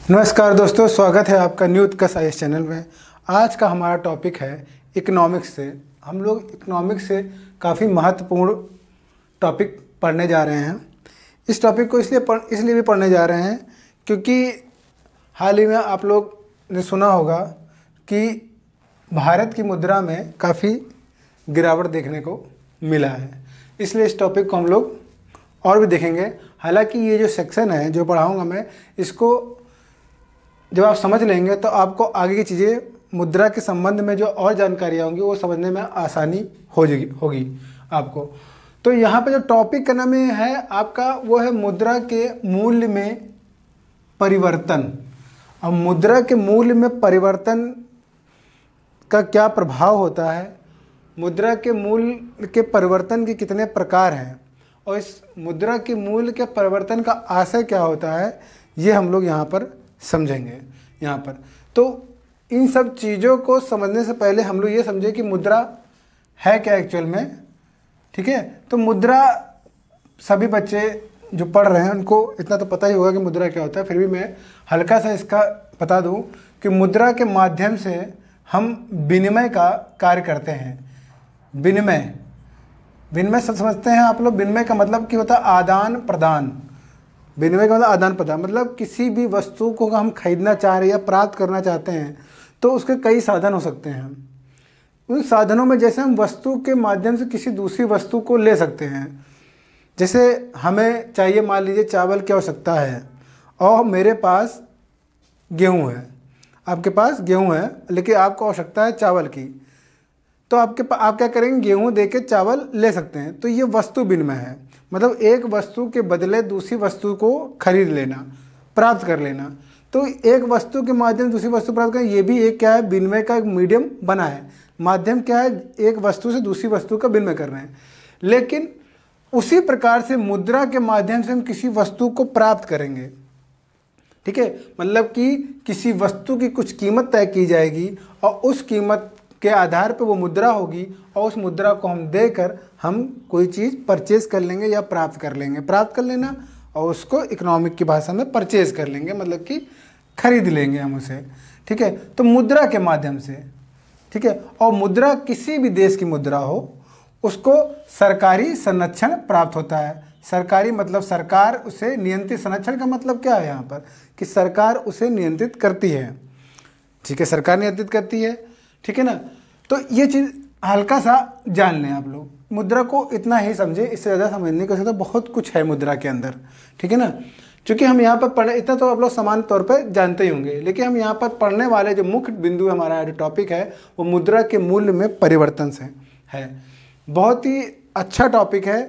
नमस्कार दोस्तों, स्वागत है आपका न्यू उत्कर्ष आईएएस चैनल में। आज का हमारा टॉपिक है इकोनॉमिक्स से। हम लोग इकोनॉमिक्स से काफ़ी महत्वपूर्ण टॉपिक पढ़ने जा रहे हैं। इस टॉपिक को इसलिए भी पढ़ने जा रहे हैं क्योंकि हाल ही में आप लोग ने सुना होगा कि भारत की मुद्रा में काफ़ी गिरावट देखने को मिला है। इसलिए इस टॉपिक को हम लोग और भी देखेंगे। हालांकि ये जो सेक्शन है जो पढ़ाऊँगा मैं, इसको जब आप समझ लेंगे तो आपको आगे की चीज़ें मुद्रा के संबंध में जो और जानकारियाँ होंगी वो समझने में आसानी होगी आपको। तो यहाँ पे जो टॉपिक का नाम है आपका वो है मुद्रा के मूल्य में परिवर्तन। अब मुद्रा के मूल्य में परिवर्तन का क्या प्रभाव होता है, मुद्रा के मूल्य के परिवर्तन के कितने प्रकार हैं और इस मुद्रा के मूल्य के परिवर्तन का आशय क्या होता है, ये हम लोग यहाँ पर समझेंगे। यहाँ पर तो इन सब चीज़ों को समझने से पहले हम लोग ये समझें कि मुद्रा है क्या एक्चुअल में। ठीक है, तो मुद्रा सभी बच्चे जो पढ़ रहे हैं उनको इतना तो पता ही होगा कि मुद्रा क्या होता है। फिर भी मैं हल्का सा इसका बता दूं कि मुद्रा के माध्यम से हम विनिमय का कार्य करते हैं। विनिमय सब समझते हैं आप लोग। विनिमय का मतलब क्या होता है? आदान प्रदान। विनिमय का मतलब आदान प्रदान, मतलब किसी भी वस्तु को हम खरीदना चाह रहे हैं या प्राप्त करना चाहते हैं तो उसके कई साधन हो सकते हैं। उन साधनों में जैसे हम वस्तु के माध्यम से किसी दूसरी वस्तु को ले सकते हैं। जैसे हमें चाहिए, मान लीजिए क्या आवश्यकता है और मेरे पास गेहूँ है, आपके पास गेहूँ है लेकिन आपको आवश्यकता है चावल की, तो आप क्या करेंगे? गेहूँ दे के चावल ले सकते हैं। तो ये वस्तु विनिमय है, मतलब एक वस्तु के बदले दूसरी वस्तु को खरीद लेना, प्राप्त कर लेना। तो एक वस्तु के माध्यम से दूसरी वस्तु प्राप्त करना, ये भी एक क्या है? विनिमय का एक मीडियम बना है। माध्यम क्या है? एक वस्तु से दूसरी वस्तु का विनिमय कर रहे हैं। लेकिन उसी प्रकार से मुद्रा के माध्यम से हम किसी वस्तु को प्राप्त करेंगे। ठीक है, मतलब कि किसी वस्तु की कुछ कीमत तय की जाएगी और उस कीमत के आधार पर वो मुद्रा होगी और उस मुद्रा को हम देकर हम कोई चीज़ परचेज कर लेंगे या प्राप्त कर लेंगे। प्राप्त कर लेना और उसको इकोनॉमिक की भाषा में परचेज कर लेंगे, मतलब कि खरीद लेंगे हम उसे। ठीक है, तो मुद्रा के माध्यम से। ठीक है, और मुद्रा किसी भी देश की मुद्रा हो उसको सरकारी संरक्षण प्राप्त होता है। सरकारी मतलब सरकार उसे नियंत्रित। संरक्षण का मतलब क्या है यहाँ पर? कि सरकार उसे नियंत्रित करती है। ठीक है, सरकार नियंत्रित करती है। ठीक है ना, तो ये चीज़ हल्का सा जान लें आप लोग। मुद्रा को इतना ही समझे, इससे ज़्यादा समझने को तो बहुत कुछ है मुद्रा के अंदर। ठीक है ना, क्योंकि हम यहाँ पर पढ़े, इतना तो आप लोग समान तौर पर जानते ही होंगे, लेकिन हम यहाँ पर पढ़ने वाले जो मुख्य बिंदु हमारा जो टॉपिक है वो मुद्रा के मूल्य में परिवर्तन से है। बहुत ही अच्छा टॉपिक है,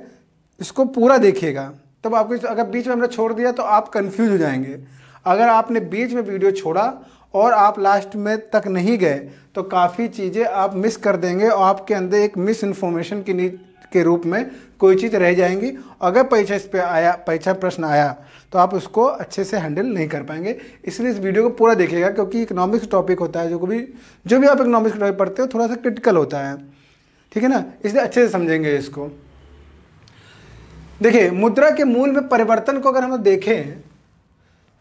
इसको पूरा देखिएगा। तब आपको, अगर बीच में हमने छोड़ दिया तो आप कन्फ्यूज हो जाएंगे। अगर आपने बीच में वीडियो छोड़ा और आप लास्ट में तक नहीं गए तो काफ़ी चीज़ें आप मिस कर देंगे और आपके अंदर एक मिस इन्फॉर्मेशन के रूप में कोई चीज़ रह जाएंगी। अगर परीक्षा प्रश्न आया तो आप उसको अच्छे से हैंडल नहीं कर पाएंगे। इसलिए इस वीडियो को पूरा देखिएगा, क्योंकि इकोनॉमिक्स टॉपिक होता है जो भी आप इकोनॉमिक्स टॉपिक पढ़ते हो थोड़ा सा क्रिटिकल होता है। ठीक है ना, इसलिए अच्छे से समझेंगे इसको। देखिए, मुद्रा के मूल्य में परिवर्तन को अगर हम देखें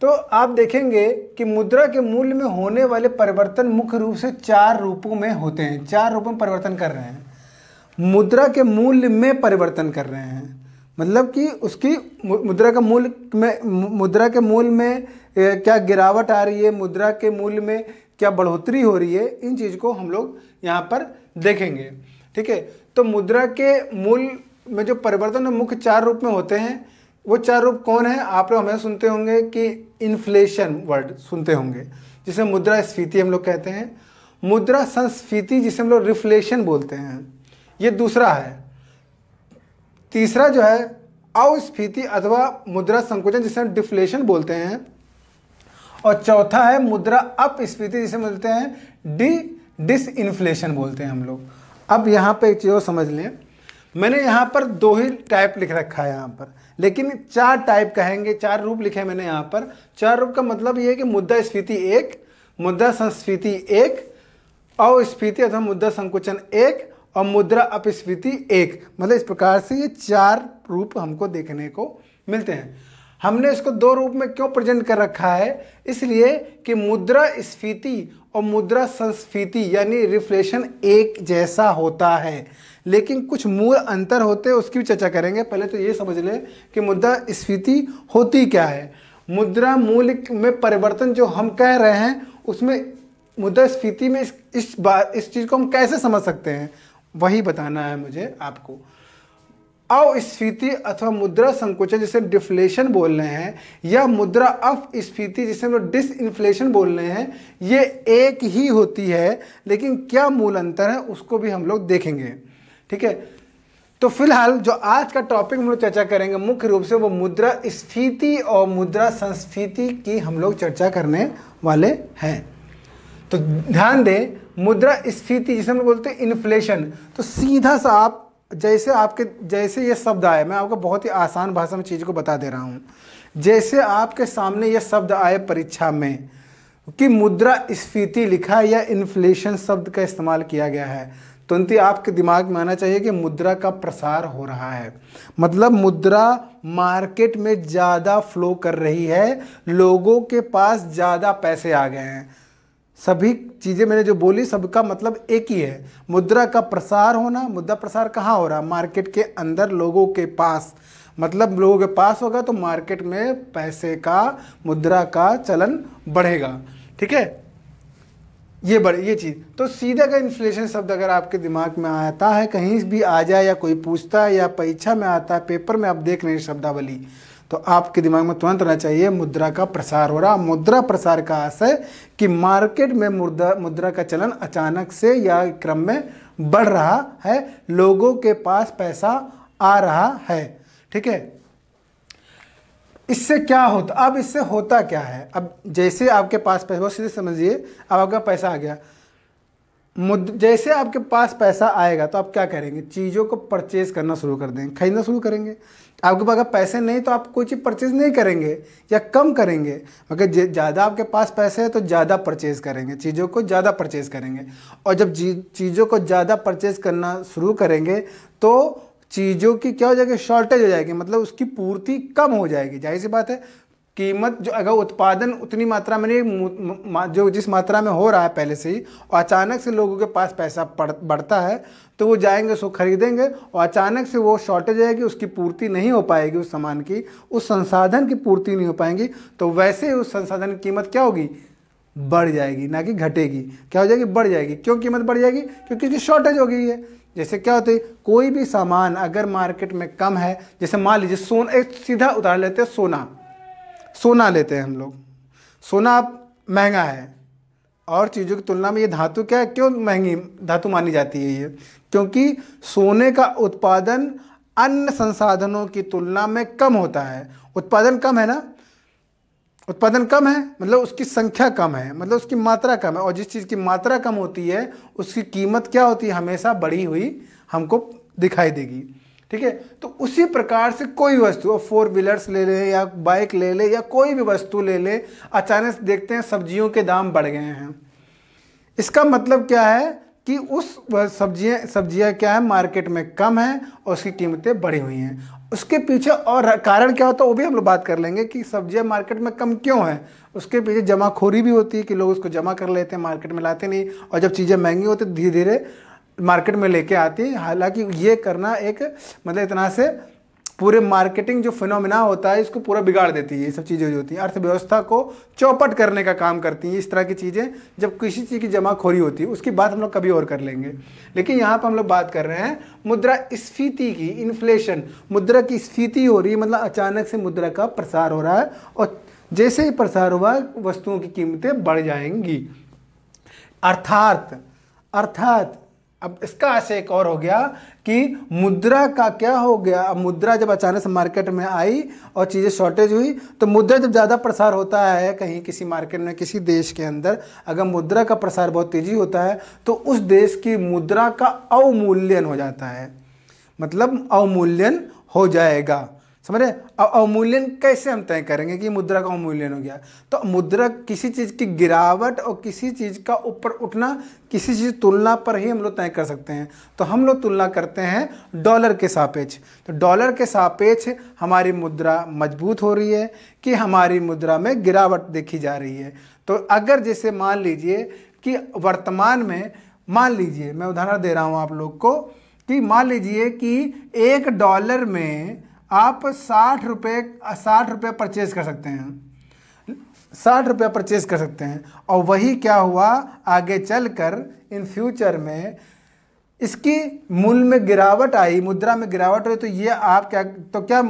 तो आप देखेंगे कि मुद्रा के मूल्य में होने वाले परिवर्तन मुख्य रूप से 4 रूपों में होते हैं। 4 रूपों में परिवर्तन कर रहे हैं, मुद्रा के मूल्य में परिवर्तन कर रहे हैं। मतलब कि उसकी मुद्रा के मूल्य में क्या गिरावट आ रही है, मुद्रा के मूल्य में क्या बढ़ोतरी हो रही है, इन चीज़ को हम लोग यहाँ पर देखेंगे। ठीक है, तो मुद्रा के मूल्य में जो परिवर्तन मुख्य 4 रूप में होते हैं, वो 4 रूप कौन है? आप लोग हमें सुनते होंगे कि इन्फ्लेशन वर्ड सुनते होंगे, जिसे मुद्रा स्फीति हम लोग कहते हैं। मुद्रा संस्फीति जिसे हम लोग रिफ्लेशन बोलते हैं, ये दूसरा है। तीसरा जो है अस्फीति अथवा मुद्रा संकुचन जिसे हम डिफ्लेशन बोलते हैं। और चौथा है मुद्रा अपस्फीति जिसे बोलते हैं डिसइन्फ्लेशन बोलते हैं हम लोग। अब यहाँ पे एक चीज़ समझ लें, मैंने यहाँ पर 2 ही टाइप लिख रखा है यहाँ पर, लेकिन 4 टाइप कहेंगे, 4 रूप लिखे मैंने यहाँ पर। 4 रूप का मतलब ये है कि मुद्रा स्फीति 1, मुद्रा संस्फीति 1, अस्फीति अथवा मुद्रा संकुचन 1 और मुद्रा अपस्फीति 1। मतलब इस प्रकार से ये 4 रूप हमको देखने को मिलते हैं। हमने इसको दो रूप में क्यों प्रेजेंट कर रखा है? इसलिए कि मुद्रा स्फीति और मुद्रा संस्फीति यानी रिफ्लेशन एक जैसा होता है, लेकिन कुछ मूल अंतर होते हैं, उसकी भी चर्चा करेंगे। पहले तो ये समझ लें कि मुद्रा स्फीति होती क्या है। मुद्रा मूल्य में परिवर्तन जो हम कह रहे हैं, उसमें मुद्रास्फीति में इस चीज़ को हम कैसे समझ सकते हैं, वही बताना है मुझे आपको। अस्फीति अथवा मुद्रा संकुचन जिसे डिफ्लेशन बोल रहे हैं, या मुद्रा अपस्फीति जिसे हम लोग डिसइंफ्लेशन बोल रहे हैं, ये एक ही होती है, लेकिन क्या मूल अंतर है उसको भी हम लोग देखेंगे। ठीक है, तो फिलहाल जो आज का टॉपिक हम लोग चर्चा करेंगे मुख्य रूप से वो मुद्रा स्फीति और मुद्रा संस्फीति की हम लोग चर्चा करने वाले हैं। तो ध्यान दें, मुद्रा स्फीति जिसे हम बोलते हैं इन्फ्लेशन, तो सीधा सा आप जैसे ये शब्द आए, मैं आपको बहुत ही आसान भाषा में चीज़ को बता दे रहा हूँ। जैसे आपके सामने ये शब्द आए परीक्षा में कि मुद्रा स्फीति लिखा है या इन्फ्लेशन शब्द का इस्तेमाल किया गया है, तुरंत ही आपके दिमाग में आना चाहिए कि मुद्रा का प्रसार हो रहा है। मतलब मुद्रा मार्केट में ज़्यादा फ्लो कर रही है, लोगों के पास ज़्यादा पैसे आ गए हैं। सभी चीज़ें मैंने जो बोली सबका मतलब एक ही है, मुद्रा का प्रसार होना। मुद्रा प्रसार कहाँ हो रहा है? मार्केट के अंदर लोगों के पास। मतलब लोगों के पास होगा तो मार्केट में पैसे का, मुद्रा का चलन बढ़ेगा। ठीक है, ये चीज़। तो सीधा का इन्फ्लेशन शब्द अगर आपके दिमाग में आता है, कहीं भी आ जाए या कोई पूछता है या परीक्षा में आता है, पेपर में आप देख रहे हैं शब्दावली, तो आपके दिमाग में तुरंत रहना चाहिए मुद्रा का प्रसार हो रहा। मुद्रा प्रसार का अर्थ है कि मार्केट में मुद्रा का चलन अचानक से या क्रम में बढ़ रहा है, लोगों के पास पैसा आ रहा है। ठीक है, इससे क्या होता, अब इससे होता क्या है? अब जैसे आपके पास पैसा, बहुत सीधे समझिए, अब आपका पैसा आ गया, जैसे आपके पास पैसा आएगा तो आप क्या करेंगे? चीज़ों को परचेज करना शुरू कर देंगे, खरीदना शुरू करेंगे। आपके पास अगर पैसे नहीं तो आप कोई चीज़ परचेज नहीं करेंगे या कम करेंगे। मगर ज़्यादा आपके पास पैसे है तो ज़्यादा परचेज करेंगे, चीज़ों को ज़्यादा परचेज करेंगे। और जब चीज़ों को ज़्यादा परचेज करना शुरू करेंगे तो चीज़ों की क्या हो जाएगी? शॉर्टेज हो जाएगी, मतलब उसकी पूर्ति कम हो जाएगी। जाहिर सी बात है, कीमत जो अगर उत्पादन उतनी मात्रा में नहीं, जो जिस मात्रा में हो रहा है पहले से ही, और अचानक से लोगों के पास पैसा बढ़ता है तो वो जाएंगे, उसको खरीदेंगे, और अचानक से वो शॉर्टेज आएगी, उसकी पूर्ति नहीं हो पाएगी, उस सामान की, उस संसाधन की पूर्ति नहीं हो पाएगी, तो वैसे ही उस संसाधन की कीमत क्या होगी? बढ़ जाएगी, ना कि घटेगी। क्या हो जाएगी? बढ़ जाएगी। क्यों कीमत बढ़ जाएगी? क्योंकि उसकी शॉर्टेज हो गई है। जैसे क्या होता है, कोई भी सामान अगर मार्केट में कम है, जैसे मान लीजिए सोना, एक सीधा उदाहरण लेते हैं, सोना लेते हैं हम लोग। सोना आप महंगा है और चीज़ों की तुलना में ये धातु क्या है, क्यों महंगी धातु मानी जाती है ये? क्योंकि सोने का उत्पादन अन्य संसाधनों की तुलना में कम होता है। उत्पादन कम है ना, उत्पादन कम है मतलब उसकी संख्या कम है, मतलब उसकी मात्रा कम है, और जिस चीज़ की मात्रा कम होती है उसकी कीमत क्या होती है? हमेशा बढ़ी हुई हमको दिखाई देगी। ठीक है, तो उसी प्रकार से कोई वस्तु, फोर व्हीलर्स ले लें या बाइक ले लें या कोई भी वस्तु ले लें, अचानक से देखते हैं सब्जियों के दाम बढ़ गए हैं। इसका मतलब क्या है कि उस सब्जियां क्या है, मार्केट में कम है और उसकी कीमतें बढ़ी हुई हैं। उसके पीछे और कारण क्या होता है वो भी हम लोग बात कर लेंगे कि सब्जियां मार्केट में कम क्यों है। उसके पीछे जमाखोरी भी होती है कि लोग उसको जमा कर लेते हैं, मार्केट में लाते नहीं, और जब चीज़ें महंगी होती है धीरे धीरे मार्केट में लेके आती है। हालांकि ये करना एक मतलब इतना से पूरे मार्केटिंग जो फिनोमिना होता है इसको पूरा बिगाड़ देती है। ये सब चीज़ें जो होती हैं अर्थव्यवस्था को चौपट करने का काम करती हैं। इस तरह की चीज़ें जब किसी चीज़ की जमाखोरी होती है, उसकी बात हम लोग कभी और कर लेंगे। लेकिन यहाँ पर हम लोग बात कर रहे हैं मुद्रा स्फीति की, इन्फ्लेशन। मुद्रा की स्फीति हो रही है, मतलब अचानक से मुद्रा का प्रसार हो रहा है, और जैसे ही प्रसार हुआ वस्तुओं की कीमतें बढ़ जाएंगी। अर्थात अब इसका आशय एक और हो गया कि मुद्रा का क्या हो गया। अब मुद्रा जब अचानक से मार्केट में आई और चीज़ें शॉर्टेज हुई, तो मुद्रा जब ज़्यादा प्रसार होता है कहीं किसी मार्केट में, किसी देश के अंदर अगर मुद्रा का प्रसार बहुत तेज़ी होता है तो उस देश की मुद्रा का अवमूल्यन हो जाता है, मतलब अवमूल्यन हो जाएगा। समझ रहे? अब अवमूल्यन कैसे हम तय करेंगे कि मुद्रा का अवमूल्यन हो गया? तो मुद्रा किसी चीज़ की गिरावट और किसी चीज़ का ऊपर उठना, किसी चीज़ तुलना पर ही हम लोग तय कर सकते हैं। तो हम लोग तुलना करते हैं डॉलर के सापेक्ष। तो डॉलर के सापेक्ष हमारी मुद्रा मजबूत हो रही है कि हमारी मुद्रा में गिरावट देखी जा रही है। तो अगर जैसे मान लीजिए कि वर्तमान में, मान लीजिए मैं उदाहरण दे रहा हूँ आप लोग को, कि मान लीजिए कि $1 में आप 60 रुपये परचेज कर सकते हैं, 60 रुपया परचेज कर सकते हैं। और वही क्या हुआ, आगे चलकर इन फ्यूचर में इसकी मूल्य में गिरावट आई, मुद्रा में गिरावट हुई, तो ये आप क्या, तो क्या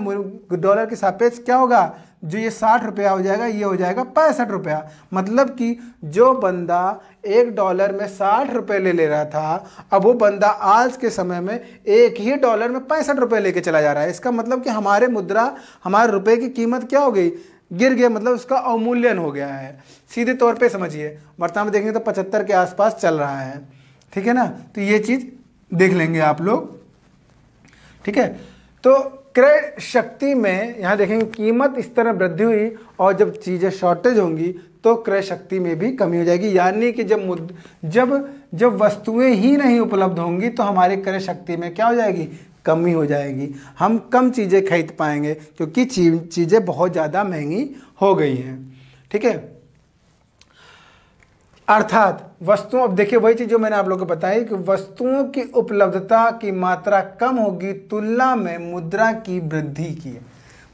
डॉलर के सापेक्ष क्या होगा, जो ये 60 रुपया हो जाएगा ये हो जाएगा 65 रुपया। मतलब कि जो बंदा $1 में 60 रुपये ले रहा था, अब वो बंदा आज के समय में $1 में 65 रुपये लेके चला जा रहा है। इसका मतलब कि हमारे मुद्रा, हमारे रुपए की कीमत क्या हो गई, गिर गया, मतलब उसका अवमूल्यन हो गया है। सीधे तौर पे समझिए, वर्तमान में देखेंगे तो 75 के आसपास चल रहा है। ठीक है ना? तो ये चीज़ देख लेंगे आप लोग। ठीक है, तो क्रय शक्ति में यहाँ देखेंगे कीमत इस तरह वृद्धि हुई, और जब चीज़ें शॉर्टेज होंगी तो क्रय शक्ति में भी कमी हो जाएगी। यानी कि जब वस्तुएं ही नहीं उपलब्ध होंगी तो हमारी क्रय शक्ति में क्या हो जाएगी, कमी हो जाएगी। हम कम चीज़ें खरीद पाएंगे क्योंकि चीज़ें बहुत ज़्यादा महंगी हो गई हैं। ठीक है, अर्थात वस्तुओं, अब देखिए वही चीज़ जो मैंने आप लोगों को बताई कि वस्तुओं की उपलब्धता की मात्रा कम होगी तुलना में मुद्रा की वृद्धि की।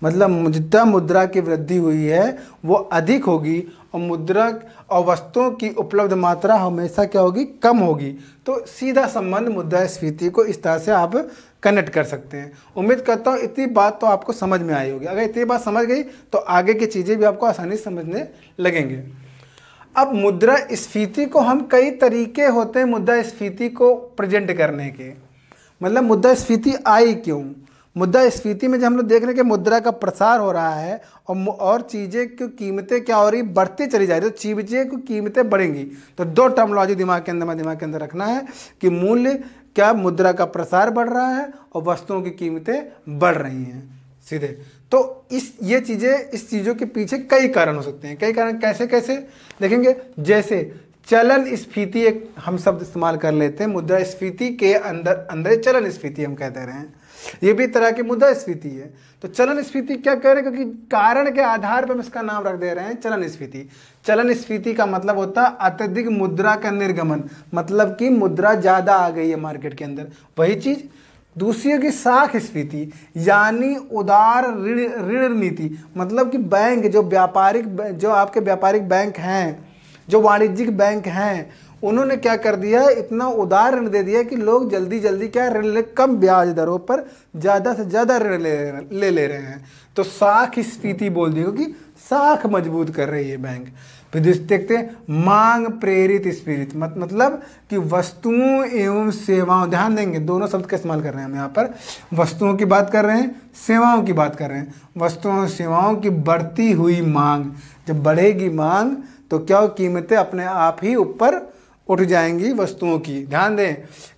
मतलब जितना मुद्रा की वृद्धि हुई है वो अधिक होगी, और मुद्रा और वस्तुओं की उपलब्ध मात्रा हमेशा क्या होगी, कम होगी। तो सीधा संबंध मुद्रास्फीति को इस तरह से आप कनेक्ट कर सकते हैं। उम्मीद करता हूँ इतनी बात तो आपको समझ में आई होगी। अगर इतनी बात समझ गई तो आगे की चीज़ें भी आपको आसानी से समझने लगेंगे। अब मुद्रास्फीति को हम, कई तरीके होते हैं मुद्रास्फीति को प्रेजेंट करने के। मतलब मुद्रास्फीति आई क्यों, मुद्रास्फीति में जब हम लोग देख रहे हैं कि मुद्रा का प्रसार हो रहा है और चीज़ें की कीमतें क्या हो रही, बढ़ती चली जा रही है, तो चीज़ें की कीमतें बढ़ेंगी। तो दो टर्मोलॉजी दिमाग के अंदर रखना है कि मूल्य क्या, मुद्रा का प्रसार बढ़ रहा है और वस्तुओं की कीमतें बढ़ रही हैं सीधे। तो ये चीज़ें, इस चीज़ों के पीछे कई कारण हो सकते हैं। कई कारण कैसे कैसे देखेंगे, जैसे चलन स्फीति एक हम शब्द इस्तेमाल कर लेते हैं। मुद्रास्फीति के अंदर चलन स्फीति हम कहते रहे हैं, ये भी तरह की मुद्रास्फीति है। तो चलन स्फीति क्या कह रहे हैं, क्योंकि कारण के आधार पर हम इसका नाम रख दे रहे हैं चलन स्फीति। चलन स्फीति का मतलब होता है अत्यधिक मुद्रा का निर्गमन, मतलब कि मुद्रा ज़्यादा आ गई है मार्केट के अंदर, वही चीज़। दूसरी होगी साख स्फीति, यानी उदार ऋण नीति, मतलब कि बैंक जो आपके व्यापारिक बैंक हैं, जो वाणिज्यिक बैंक हैं, उन्होंने क्या कर दिया है, इतना उदार ऋण दे दिया कि लोग जल्दी जल्दी क्या ऋण ले, कम ब्याज दरों पर ज़्यादा से ज़्यादा ऋण ले रहे हैं। तो साख स्फीति बोल दी, क्योंकि साख मजबूत कर रही है बैंक। फिर देखते हैं मांग प्रेरित स्फीति, मतलब कि वस्तुओं एवं सेवाओं, ध्यान देंगे दोनों शब्द का इस्तेमाल कर रहे हैं हम यहाँ पर। वस्तुओं की बात कर रहे हैं, सेवाओं की बात कर रहे हैं। वस्तुओं और सेवाओं की बढ़ती हुई मांग, जब बढ़ेगी मांग तो क्या कीमतें अपने आप ही ऊपर उठ जाएंगी वस्तुओं की। ध्यान दें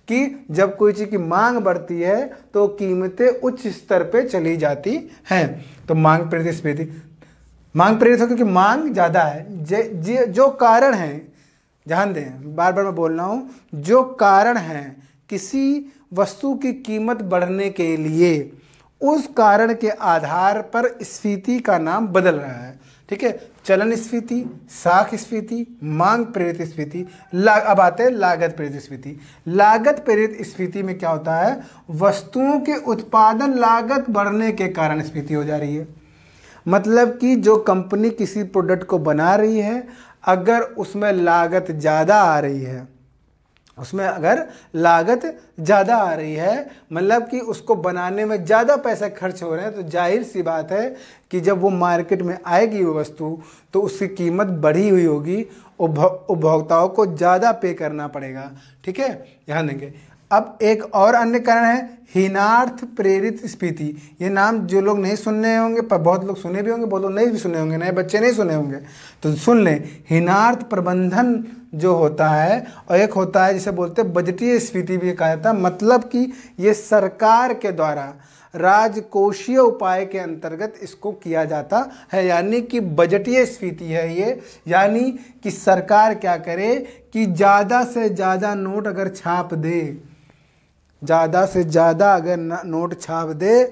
कि जब कोई चीज़ की मांग बढ़ती है तो कीमतें उच्च स्तर पे चली जाती हैं। तो मांग प्रेरित स्फीति, मांग प्रेरित हो क्योंकि मांग ज़्यादा है। जो कारण है, ध्यान दें बार बार मैं बोल रहा हूँ, जो कारण है किसी वस्तु की कीमत बढ़ने के लिए, उस कारण के आधार पर स्फीति का नाम बदल रहा है। ठीक है, चलन स्फीति, साख स्फीति, मांग प्रेरित स्फीति। अब आते हैं लागत प्रेरित स्फीति। लागत प्रेरित स्फीति में क्या होता है, वस्तुओं के उत्पादन लागत बढ़ने के कारण स्फीति हो जा रही है। मतलब कि जो कंपनी किसी प्रोडक्ट को बना रही है, अगर उसमें लागत ज़्यादा आ रही है, मतलब कि उसको बनाने में ज़्यादा पैसे खर्च हो रहे हैं, तो जाहिर सी बात है कि जब वो मार्केट में आएगी वो वस्तु, तो उसकी कीमत बढ़ी हुई होगी, उपभोक्ताओं को ज़्यादा पे करना पड़ेगा। ठीक है, ध्यान देंगे। अब एक और अन्य कारण है हीनार्थ प्रेरित स्फीति। ये नाम जो लोग नहीं सुनने होंगे, पर बहुत लोग सुने भी होंगे, बहुत लोग नहीं भी सुने होंगे, नए बच्चे नहीं सुने होंगे, तो सुन लें। हीनार्थ प्रबंधन जो होता है, और एक होता है जिसे बोलते हैं बजटीय स्फीति भी कहा जाता है। मतलब कि ये सरकार के द्वारा राजकोषीय उपाय के अंतर्गत इसको किया जाता है, यानी कि बजटीय स्फीति है ये। यानी कि सरकार क्या करे कि ज़्यादा से ज़्यादा नोट अगर छाप दे, ज़्यादा से ज़्यादा अगर नोट छाप दे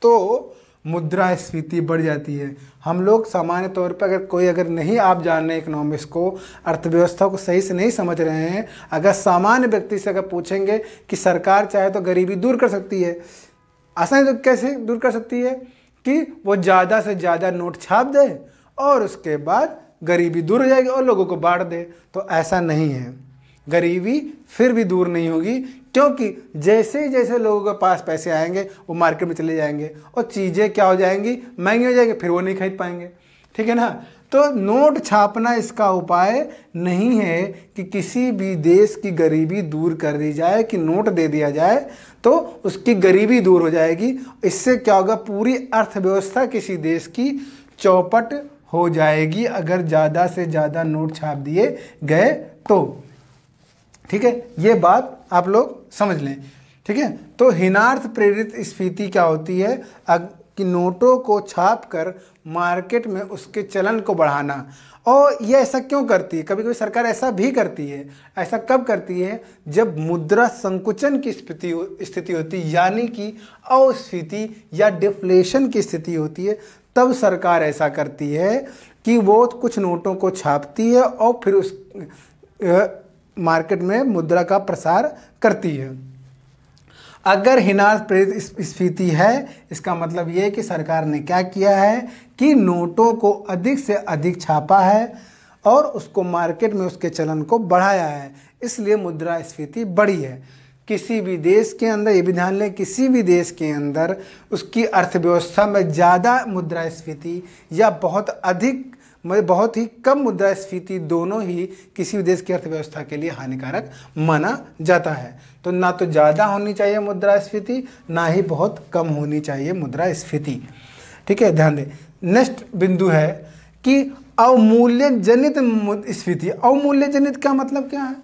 तो मुद्रा स्फीति बढ़ जाती है। हम लोग सामान्य तौर पर अगर नहीं आप जान रहे हैं इकोनॉमिक्स को, अर्थव्यवस्था को सही से नहीं समझ रहे हैं, अगर सामान्य व्यक्ति से अगर पूछेंगे कि सरकार चाहे तो गरीबी दूर कर सकती है, आसानी तो कैसे दूर कर सकती है कि वो ज़्यादा से ज़्यादा नोट छाप दे और उसके बाद गरीबी दूर हो जाएगी और लोगों को बांट दे। तो ऐसा नहीं है, गरीबी फिर भी दूर नहीं होगी, क्योंकि जैसे जैसे लोगों के पास पैसे आएंगे वो मार्केट में चले जाएंगे और चीज़ें क्या हो जाएंगी, महंगी हो जाएंगी, फिर वो नहीं खरीद पाएंगे। ठीक है ना। तो नोट छापना इसका उपाय नहीं है कि किसी भी देश की गरीबी दूर कर दी जाए, कि नोट दे दिया जाए तो उसकी गरीबी दूर हो जाएगी। इससे क्या होगा, पूरी अर्थव्यवस्था किसी देश की चौपट हो जाएगी अगर ज़्यादा से ज़्यादा नोट छाप दिए गए तो। ठीक है, ये बात आप लोग समझ लें। ठीक है, तो हीनार्थ प्रेरित स्फीति क्या होती है कि नोटों को छाप कर मार्केट में उसके चलन को बढ़ाना। और ये ऐसा क्यों करती है, कभी कभी सरकार ऐसा भी करती है। ऐसा कब करती है, जब मुद्रा संकुचन की स्थिति होती है, यानी कि अस्फीति या डिफ्लेशन की स्थिति होती है, तब सरकार ऐसा करती है कि वो कुछ नोटों को छापती है और फिर उस मार्केट में मुद्रा का प्रसार करती है। अगर हीनार्थ प्रेरित स्फीति है, इसका मतलब ये है कि सरकार ने क्या किया है कि नोटों को अधिक से अधिक छापा है और उसको मार्केट में उसके चलन को बढ़ाया है, इसलिए मुद्रा स्फीति बढ़ी है। किसी भी देश के अंदर, ये भी ध्यान लें, किसी भी देश के अंदर उसकी अर्थव्यवस्था में ज़्यादा मुद्रा स्फीति या बहुत ही कम मुद्रास्फीति, दोनों ही किसी भी देश की अर्थव्यवस्था के लिए हानिकारक माना जाता है। तो ना तो ज़्यादा होनी चाहिए मुद्रास्फीति, ना ही बहुत कम होनी चाहिए मुद्रास्फीति। ठीक है, ध्यान दें। नेक्स्ट बिंदु है कि अवमूल्यन जनित स्फीति। अवमूल्यन जनित का मतलब क्या है,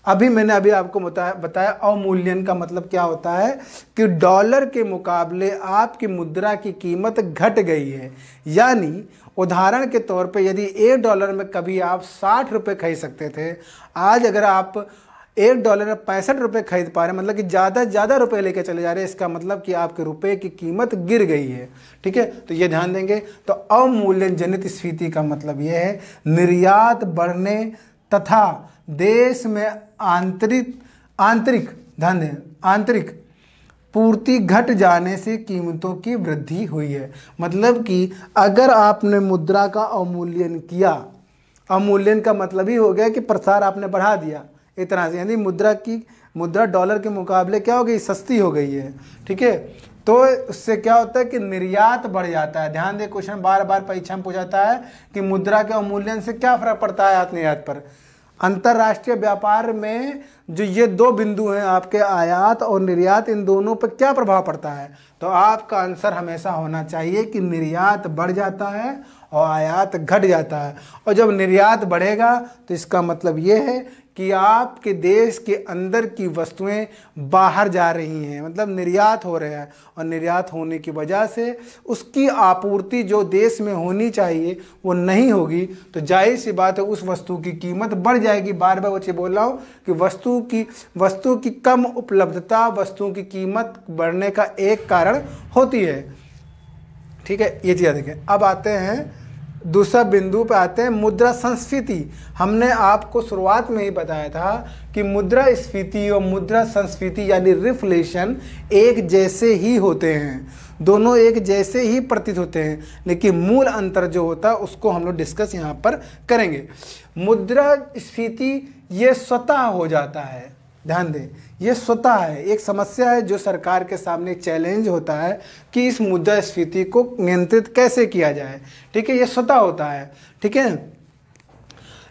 मैंने आपको बताया अवमूल्यन का मतलब क्या होता है कि डॉलर के मुकाबले आपकी मुद्रा की कीमत घट गई है। यानी उदाहरण के तौर पे यदि $1 में कभी आप 60 रुपये खरीद सकते थे, आज अगर आप $1 में 65 रुपये खरीद पा रहे हैं, मतलब कि ज़्यादा रुपए लेके चले जा रहे हैं, इसका मतलब कि आपके रुपए की कीमत गिर गई है। ठीक है, तो ये ध्यान देंगे। तो अवमूल्यन जनित स्फीति का मतलब ये है निर्यात बढ़ने तथा देश में आंतरिक पूर्ति घट जाने से कीमतों की वृद्धि हुई है। मतलब कि अगर आपने मुद्रा का अवमूल्यन किया, अवमूल्यन का मतलब ही हो गया कि प्रसार आपने बढ़ा दिया इतना से, यानी मुद्रा डॉलर के मुकाबले क्या हो गई, सस्ती हो गई है। ठीक है, तो उससे क्या होता है कि निर्यात बढ़ जाता है। ध्यान दें, क्वेश्चन बार बार परीक्षा में पूछा जाता है कि मुद्रा के अवमूल्यन से क्या फर्क पड़ता है आयात निर्यात पर। अंतर्राष्ट्रीय व्यापार में जो ये दो बिंदु हैं आपके आयात और निर्यात, इन दोनों पर क्या प्रभाव पड़ता है, तो आपका आंसर हमेशा होना चाहिए कि निर्यात बढ़ जाता है और आयात घट जाता है। और जब निर्यात बढ़ेगा तो इसका मतलब ये है कि आपके देश के अंदर की वस्तुएं बाहर जा रही हैं, मतलब निर्यात हो रहा है, और निर्यात होने की वजह से उसकी आपूर्ति जो देश में होनी चाहिए वो नहीं होगी, तो जाहिर सी बात है उस वस्तु की कीमत बढ़ जाएगी। बार बार बच्चे बोल रहा हूँ कि वस्तु की कम उपलब्धता वस्तुओं की कीमत बढ़ने का एक कारण होती है। ठीक है, ये चीज़ देखें। अब आते हैं दूसरा बिंदु पे आते हैं, मुद्रा संस्फीति। हमने आपको शुरुआत में ही बताया था कि मुद्रा स्फीति और मुद्रा संस्फीति यानी रिफ्लेशन एक जैसे ही होते हैं, दोनों एक जैसे ही प्रतीत होते हैं, लेकिन मूल अंतर जो होता है उसको हम लोग डिस्कस यहाँ पर करेंगे। मुद्रा स्फीति ये स्वतः हो जाता है, ध्यान दें, ये स्वतः है, एक समस्या है जो सरकार के सामने चैलेंज होता है कि इस मुद्रास्फीति को नियंत्रित कैसे किया जाए। ठीक है, ये स्वतः होता है। ठीक है,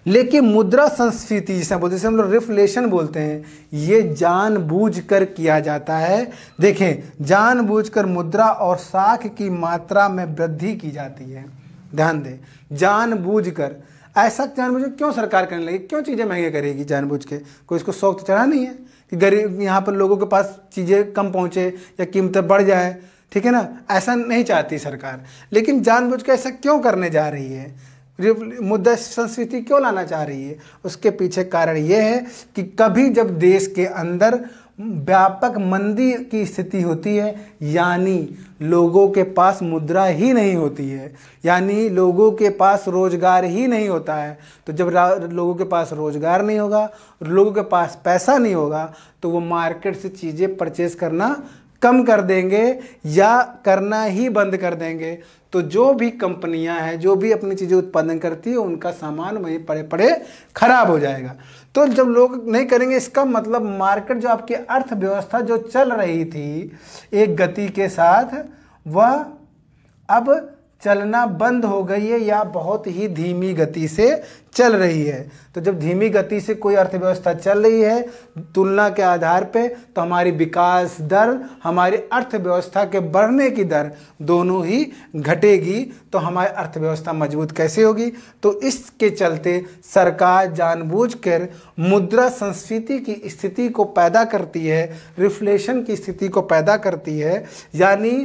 लेकिन मुद्रा संस्फीति जिसे बोलते हैं, हम लोग रिफ्लेशन बोलते हैं, ये जानबूझकर किया जाता है। देखें, जानबूझकर मुद्रा और साख की मात्रा में वृद्धि की जाती है। ध्यान दें, जानबूझकर, ऐसा जानबूझ क्यों सरकार करने लगी, क्यों चीज़ें महंगी करेगी जानबूझ के, कोई इसको शौक तो चढ़ा नहीं है कि गरीब यहाँ पर लोगों के पास चीज़ें कम पहुँचे या कीमतें बढ़ जाए। ठीक है ना, ऐसा नहीं चाहती सरकार। लेकिन जानबूझ के ऐसा क्यों करने जा रही है, मुद्रा संस्फीति क्यों लाना चाह रही है? उसके पीछे कारण ये है कि कभी जब देश के अंदर व्यापक मंदी की स्थिति होती है, यानी लोगों के पास मुद्रा ही नहीं होती है, यानी लोगों के पास रोजगार ही नहीं होता है, तो जब लोगों के पास रोजगार नहीं होगा, लोगों के पास पैसा नहीं होगा, तो वो मार्केट से चीज़ें परचेज करना कम कर देंगे या करना ही बंद कर देंगे। तो जो भी कंपनियां हैं, जो भी अपनी चीज़ें उत्पादन करती है, उनका सामान वहीं पड़े पड़े खराब हो जाएगा। तो जब लोग नहीं करेंगे, इसका मतलब मार्केट, जो आपकी अर्थव्यवस्था जो चल रही थी एक गति के साथ, वह अब चलना बंद हो गई है या बहुत ही धीमी गति से चल रही है। तो जब धीमी गति से कोई अर्थव्यवस्था चल रही है तुलना के आधार पे, तो हमारी विकास दर, हमारी अर्थव्यवस्था के बढ़ने की दर दोनों ही घटेगी। तो हमारी अर्थव्यवस्था मजबूत कैसे होगी? तो इसके चलते सरकार जानबूझकर मुद्रा संस्फीति की स्थिति को पैदा करती है, रिफ्लेशन की स्थिति को पैदा करती है, यानी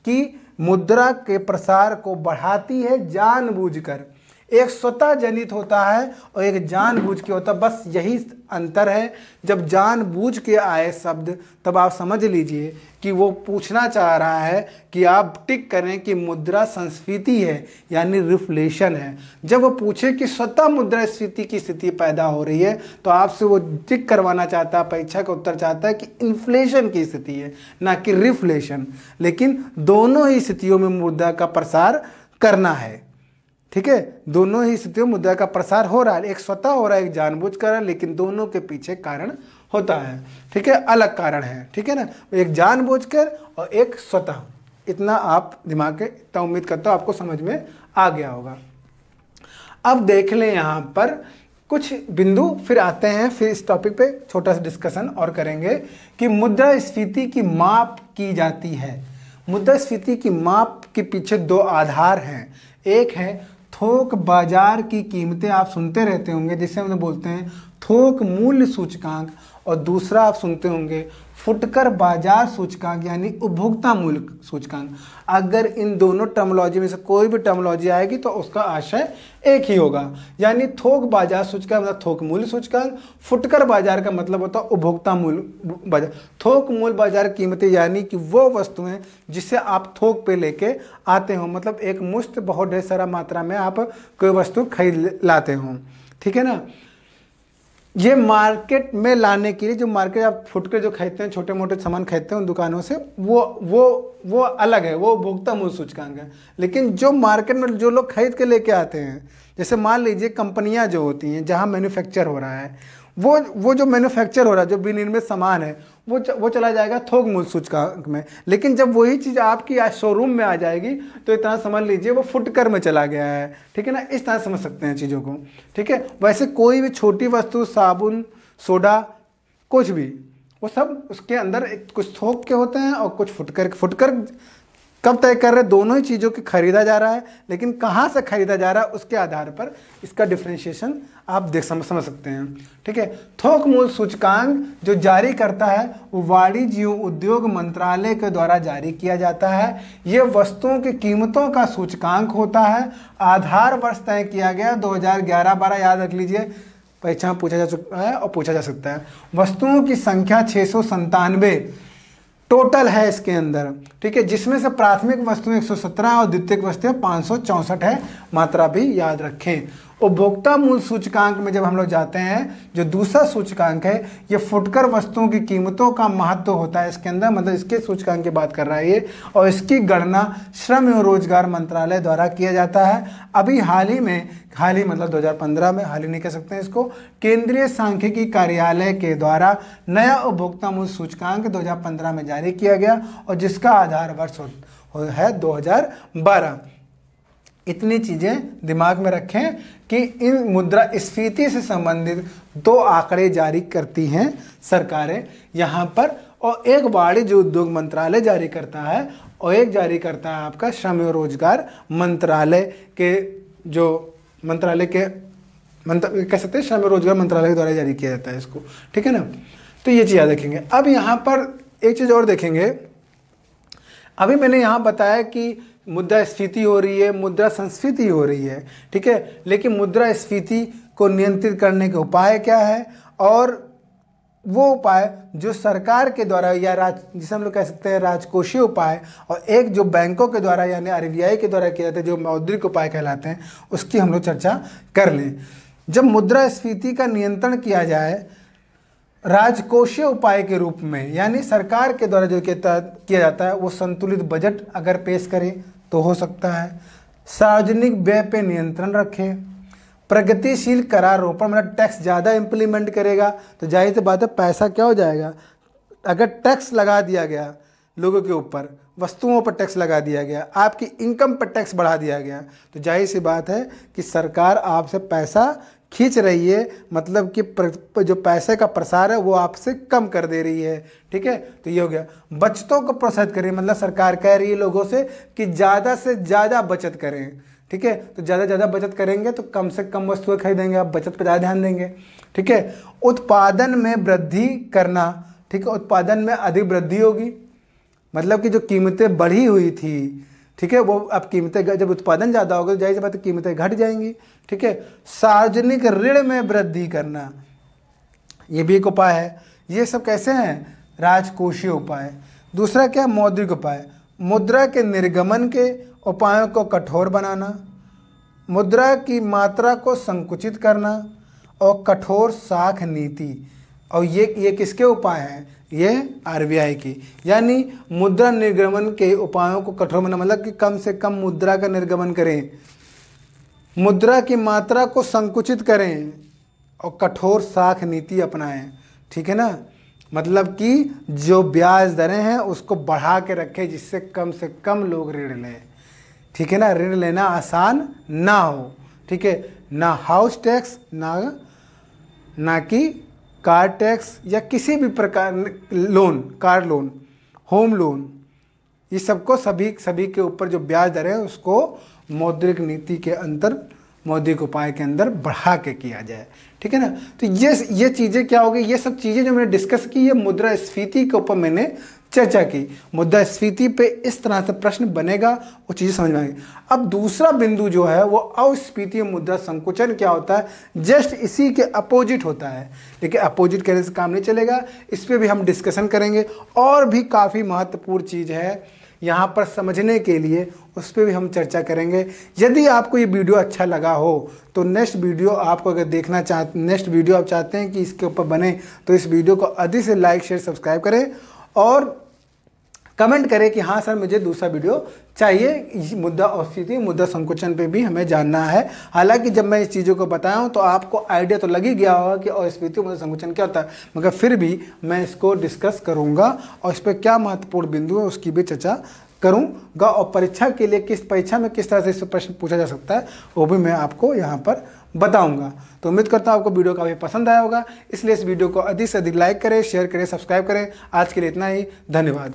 कि मुद्रा के प्रसार को बढ़ाती है जानबूझकर। एक स्वतः जनित होता है और एक जानबूझ के होता है, बस यही अंतर है। जब जानबूझ के आए शब्द, तब आप समझ लीजिए कि वो पूछना चाह रहा है कि आप टिक करें कि मुद्रा संस्फीति है यानी रिफ्लेशन है। जब वो पूछे कि स्वतः मुद्रास्फीति की स्थिति पैदा हो रही है, तो आपसे वो टिक करवाना चाहता है, परीक्षा का उत्तर चाहता है कि इन्फ्लेशन की स्थिति है, ना कि रिफ्लेशन। लेकिन दोनों ही स्थितियों में मुद्रा का प्रसार करना है, ठीक है। दोनों ही स्थितियों में मुद्रा का प्रसार हो रहा है, एक स्वतः हो रहा है, एक जानबूझ कर रहा है, लेकिन दोनों के पीछे कारण होता है, ठीक है, अलग कारण है, ठीक है ना। एक जानबूझकर और एक स्वतः, इतना आप दिमाग के, इतना उम्मीद करता हूँ आपको समझ में आ गया होगा। अब देख लें यहाँ पर कुछ बिंदु, फिर आते हैं, फिर इस टॉपिक पे छोटा सा डिस्कशन और करेंगे कि मुद्रास्फीति की माप की जाती है। मुद्रास्फीति की माप के पीछे दो आधार हैं। एक है थोक बाजार की कीमतें, आप सुनते रहते होंगे, जिसे हम बोलते हैं थोक मूल्य सूचकांक, और दूसरा आप सुनते होंगे फुटकर बाजार सूचकांक यानी उपभोक्ता मूल्य सूचकांक। अगर इन दोनों टर्मोलॉजी में से कोई भी टर्मोलॉजी आएगी तो उसका आशय एक ही होगा, यानी थोक बाजार सूचकांक मतलब थोक मूल्य सूचकांक, फुटकर बाजार का मतलब होता है उपभोक्ता मूल्य बाजार। थोक मूल्य बाजार कीमतें यानी कि वो वस्तुएं जिसे आप थोक पे लेके आते हो, मतलब एक मुश्त बहुत ढेर सारा मात्रा में आप कोई वस्तु खरीद लाते हो, ठीक है ना। ये मार्केट में लाने के लिए, जो मार्केट आप फुटकर जो खरीदते हैं, छोटे मोटे सामान खरीदते हैं उन दुकानों से, वो अलग है, वो उपभोक्ता मूल्य सूचकांक है। लेकिन जो मार्केट में जो लोग खरीद के लेके आते हैं, जैसे मान लीजिए कंपनियां जो होती हैं जहां मैन्युफैक्चर हो रहा है, वो जो मैन्युफैक्चर हो रहा है, जो विनिर्मित सामान है, वो चला जाएगा थोक मूल्य सूचकांक में। लेकिन जब वही चीज़ आपकी आज शोरूम में आ जाएगी तो इतना समझ लीजिए वो फुटकर में चला गया है, ठीक है ना। इस तरह समझ सकते हैं चीज़ों को, ठीक है। वैसे कोई भी छोटी वस्तु, साबुन, सोडा, कुछ भी, वो सब उसके अंदर कुछ थोक के होते हैं और कुछ फुटकर कब तय कर रहे हैं? दोनों ही चीज़ों की खरीदा जा रहा है, लेकिन कहाँ से खरीदा जा रहा है उसके आधार पर इसका डिफ्रेंशिएशन आप समझ सकते हैं, ठीक है। थोक मूल्य सूचकांक जो जारी करता है वो वाणिज्य उद्योग मंत्रालय के द्वारा जारी किया जाता है। ये वस्तुओं की कीमतों का सूचकांक होता है। आधार वर्ष तय किया गया 2011-12, याद रख लीजिए, परीक्षा में पूछा जा चुका है और पूछा जा सकता है। वस्तुओं की संख्या 697 टोटल है इसके अंदर, ठीक है, जिसमें से प्राथमिक वस्तुएं 117 और द्वितीयक वस्तुएं 564 है, मात्रा भी याद रखें। उपभोक्ता मूल्य सूचकांक में जब हम लोग जाते हैं, जो दूसरा सूचकांक है, ये फुटकर वस्तुओं की कीमतों का महत्व होता है इसके अंदर, मतलब इसके सूचकांक की बात कर रहा है ये, और इसकी गणना श्रम एवं रोजगार मंत्रालय द्वारा किया जाता है। अभी हाल ही मतलब 2015 में, हाल ही नहीं कह सकते हैं इसको, केंद्रीय सांख्यिकी कार्यालय के द्वारा नया उपभोक्ता मूल्य सूचकांक 2015 में जारी किया गया और जिसका आधार वर्ष है 2012। इतनी चीज़ें दिमाग में रखें कि इन मुद्रास्फीति से संबंधित दो आंकड़े जारी करती हैं सरकारें यहाँ पर, और एक वाणिज्य उद्योग मंत्रालय जारी करता है और एक जारी करता है आपका श्रम एवं रोजगार मंत्रालय के, जो मंत्रालय के कह सकते हैं श्रम एवं रोजगार मंत्रालय के द्वारा जारी किया जाता है इसको, ठीक है ना। तो ये चीज़ याद रखेंगे। अब यहाँ पर एक चीज़ और देखेंगे, अभी मैंने यहाँ बताया कि मुद्रास्फीति हो रही है, मुद्रा संस्फीति हो रही है, ठीक है, लेकिन मुद्रास्फीति को नियंत्रित करने के उपाय क्या है, और वो उपाय जो सरकार के द्वारा या जिसे हम लोग कह सकते हैं राजकोषीय उपाय, और एक जो बैंकों के द्वारा यानी आरबीआई के द्वारा किया जाता है जो मौद्रिक उपाय कहलाते हैं, उसकी हम लोग चर्चा कर लें। जब मुद्रास्फीति का नियंत्रण किया जाए राजकोषीय उपाय के रूप में, यानी सरकार के द्वारा जो किया जाता है, वो संतुलित बजट अगर पेश करे तो हो सकता है, सार्वजनिक व्यय पे नियंत्रण रखे, प्रगतिशील करारोपण मतलब टैक्स ज़्यादा इम्प्लीमेंट करेगा तो जाहिर सी बात है पैसा क्या हो जाएगा, अगर टैक्स लगा दिया गया लोगों के ऊपर, वस्तुओं पर टैक्स लगा दिया गया, आपकी इनकम पर टैक्स बढ़ा दिया गया, तो जाहिर सी बात है कि सरकार आपसे पैसा खींच रही है, मतलब कि जो पैसे का प्रसार है वो आपसे कम कर दे रही है, ठीक है। तो ये हो गया। बचतों को प्रोत्साहित कर रही है, मतलब सरकार कह रही है लोगों से कि ज़्यादा से ज़्यादा बचत करें, ठीक है। तो ज़्यादा बचत करेंगे तो कम से कम वस्तुएं खरीदेंगे, आप बचत पर ज़्यादा ध्यान देंगे, ठीक है। उत्पादन में वृद्धि करना, ठीक है, उत्पादन में अधिक वृद्धि होगी, मतलब कि जो कीमतें बढ़ी हुई थी, ठीक है, वो अब कीमतें जब उत्पादन ज़्यादा होगा तो जाहिर सी बात है कीमतें घट जाएंगी, ठीक है। सार्वजनिक ऋण में वृद्धि करना, ये भी एक उपाय है। ये सब कैसे हैं? राजकोषीय उपाय। दूसरा क्या? मौद्रिक उपाय। मुद्रा के निर्गमन के उपायों को कठोर बनाना, मुद्रा की मात्रा को संकुचित करना और कठोर साख नीति। और ये किसके उपाय हैं? ये आरबीआई की, यानी मुद्रा निर्गमन के उपायों को कठोर बनाना, मतलब कि कम से कम मुद्रा का निर्गमन करें, मुद्रा की मात्रा को संकुचित करें और कठोर साख नीति अपनाएं, ठीक है ना। मतलब कि जो ब्याज दरें हैं उसको बढ़ा के रखें जिससे कम से कम लोग ऋण लें, ठीक है ना। ऋण लेना आसान ना हो, ठीक है, ना हाउस टैक्स, ना कि कार टैक्स या किसी भी प्रकार loan, car loan, home loan, ये सबको सभी के ऊपर जो ब्याज दर है उसको मौद्रिक नीति के अंदर, मौद्रिक उपाय के अंदर बढ़ा के किया जाए, ठीक है ना। तो ये चीज़ें क्या हो गई? ये सब चीज़ें जो मैंने डिस्कस की, ये मुद्रास्फीति के ऊपर मैंने चर्चा की। मुद्रास्फीति पे इस तरह से प्रश्न बनेगा, वो चीज़ें समझ में आएगी। अब दूसरा बिंदु जो है वो अस्फीतीय मुद्रा संकुचन क्या होता है, जस्ट इसी के अपोजिट होता है, लेकिन अपोजिट कहने से काम नहीं चलेगा, इस पर भी हम डिस्कशन करेंगे। और भी काफ़ी महत्वपूर्ण चीज़ है यहाँ पर समझने के लिए, उस पर भी हम चर्चा करेंगे। यदि आपको ये वीडियो अच्छा लगा हो तो नेक्स्ट वीडियो आपको अगर देखना नेक्स्ट वीडियो आप चाहते हैं कि इसके ऊपर बने, तो इस वीडियो को अधिक से लाइक शेयर सब्सक्राइब करें और कमेंट करें कि हाँ सर मुझे दूसरा वीडियो चाहिए, मुद्रा अस्फीति, मुद्रा संकुचन पे भी हमें जानना है। हालांकि जब मैं इस चीज़ों को बताया हूँ तो आपको आइडिया तो लग ही गया होगा कि अस्फीति मुद्रा संकुचन क्या होता है, मगर फिर भी मैं इसको डिस्कस करूँगा और इस पर क्या महत्वपूर्ण बिंदु है उसकी भी चर्चा करूँगा। और परीक्षा के लिए परीक्षा में किस तरह से इस प्रश्न पूछा जा सकता है वो भी मैं आपको यहाँ पर बताऊंगा। तो उम्मीद करता हूँ आपको वीडियो काफ़ी पसंद आया होगा, इसलिए इस वीडियो को अधिक से अधिक लाइक करें, शेयर करें, सब्सक्राइब करें। आज के लिए इतना ही, धन्यवाद।